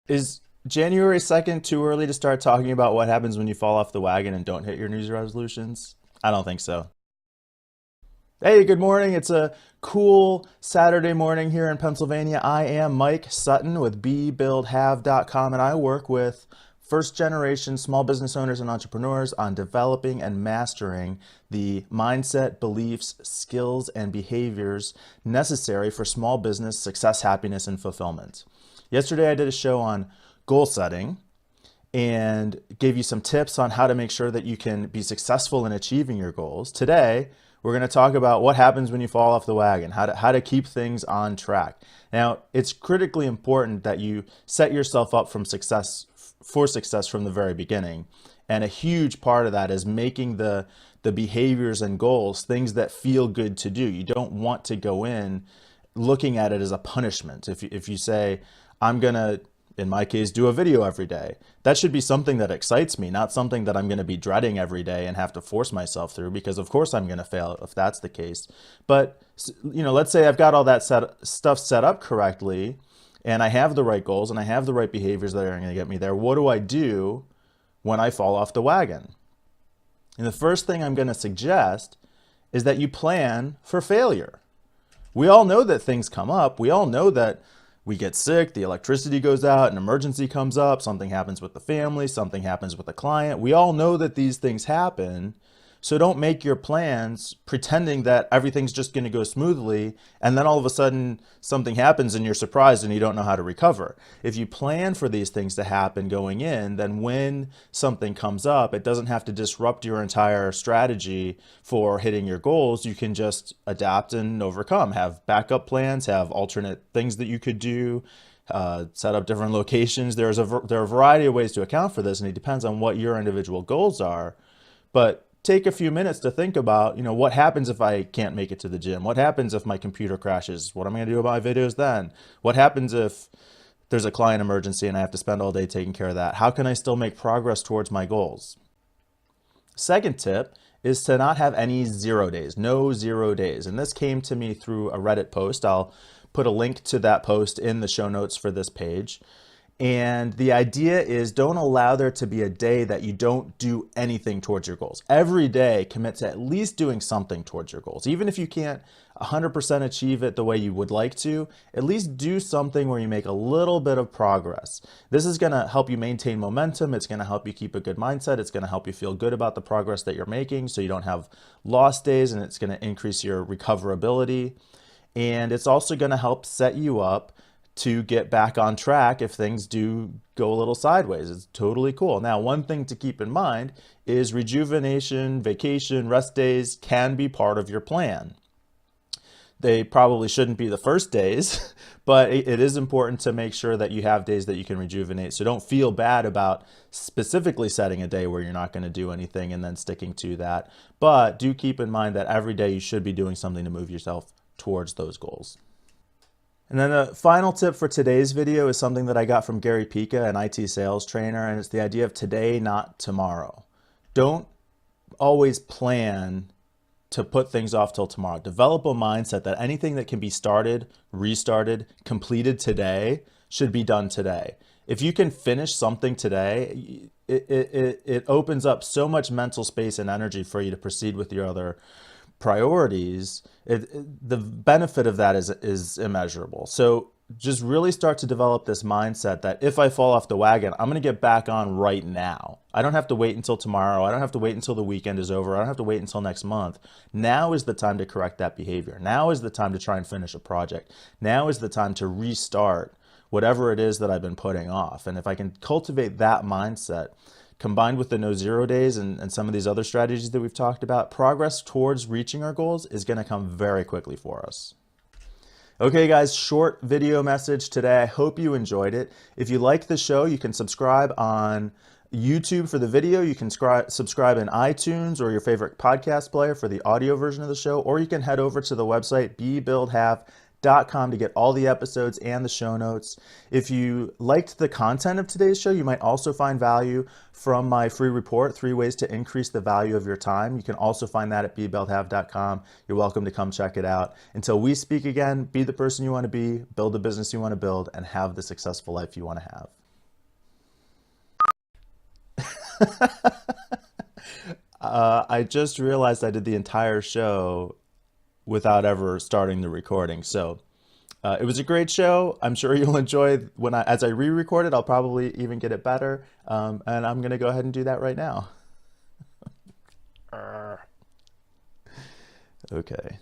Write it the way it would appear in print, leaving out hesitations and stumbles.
Is January 2nd too early to start talking about what happens when you fall off the wagon and don't hit your New Year's resolutions? I don't think so. Hey, good morning. It's a cool Saturday morning here in Pennsylvania. I am Mike Sutton with bebuildhave.com, and I work with first generation small business owners and entrepreneurs on developing and mastering the mindset, beliefs, skills, and behaviors necessary for small business success, happiness, and fulfillment. Yesterday, I did a show on goal setting and gave you some tips on how to make sure that you can be successful in achieving your goals. Today, we're going to talk about what happens when you fall off the wagon, how to keep things on track. Now, it's critically important that you set yourself up for success from the very beginning. And a huge part of that is making the behaviors and goals things that feel good to do. You don't want to go in looking at it as a punishment. If you say, I'm going to, in my case, do a video every day, that should be something that excites me, not something that I'm going to be dreading every day and have to force myself through, because of course I'm going to fail if that's the case. But let's say I've got all that stuff set up correctly and I have the right goals and I have the right behaviors that are going to get me there. What do I do when I fall off the wagon? And the first thing I'm going to suggest is that you plan for failure. We all know that things come up. We all know that we get sick, the electricity goes out, an emergency comes up, something happens with the family, something happens with the client. We all know that these things happen. So don't make your plans pretending that everything's just going to go smoothly, and then all of a sudden something happens and you're surprised and you don't know how to recover. If you plan for these things to happen going in, then when something comes up, it doesn't have to disrupt your entire strategy for hitting your goals. You can just adapt and overcome, have backup plans, have alternate things that you could do, set up different locations. There are a variety of ways to account for this, and it depends on what your individual goals are. But take a few minutes to think about, what happens if I can't make it to the gym? What happens if my computer crashes? What am I going to do about my videos then? What happens if there's a client emergency and I have to spend all day taking care of that? How can I still make progress towards my goals? Second tip is to not have any 0 days, no 0 days. And this came to me through a Reddit post. I'll put a link to that post in the show notes for this page. And the idea is, don't allow there to be a day that you don't do anything towards your goals. Every day, commit to at least doing something towards your goals. Even if you can't 100% achieve it the way you would like to, at least do something where you make a little bit of progress. This is going to help you maintain momentum. It's going to help you keep a good mindset. It's going to help you feel good about the progress that you're making so you don't have lost days, and it's going to increase your recoverability. And it's also going to help set you up to get back on track if things do go a little sideways. It's totally cool. Now, one thing to keep in mind is rejuvenation, vacation, rest days can be part of your plan. They probably shouldn't be the first days, but it is important to make sure that you have days that you can rejuvenate. So don't feel bad about specifically setting a day where you're not going to do anything and then sticking to that. But do keep in mind that every day you should be doing something to move yourself towards those goals. And then the final tip for today's video is something that I got from Gary Pica, an IT sales trainer, and it's the idea of today, not tomorrow. Don't always plan to put things off till tomorrow. Develop a mindset that anything that can be started, restarted, completed today should be done today. If you can finish something today, it opens up so much mental space and energy for you to proceed with your other priorities. The benefit of that is immeasurable. So just really start to develop this mindset that if I fall off the wagon, I'm going to get back on right now. I don't have to wait until tomorrow. I don't have to wait until the weekend is over. I don't have to wait until next month. Now is the time to correct that behavior. Now is the time to try and finish a project. Now is the time to restart whatever it is that I've been putting off. And if I can cultivate that mindset, combined with the no 0 days and some of these other strategies that we've talked about, progress towards reaching our goals is going to come very quickly for us. Okay guys, short video message today. I hope you enjoyed it. If you like the show, you can subscribe on YouTube for the video. You can subscribe in iTunes or your favorite podcast player for the audio version of the show, or you can head over to the website bebuildhave.com to get all the episodes and the show notes. If you liked the content of today's show, you might also find value from my free report, 3 ways to increase the value of your time. You can also find that at bebuildhave.com. You're welcome to come check it out. Until we speak again, be the person you want to be, build the business you want to build, and have the successful life you want to have. I just realized I did the entire show without ever starting the recording. So it was a great show. I'm sure you'll enjoy as I re-record it. I'll probably even get it better. And I'm gonna go ahead and do that right now. Okay.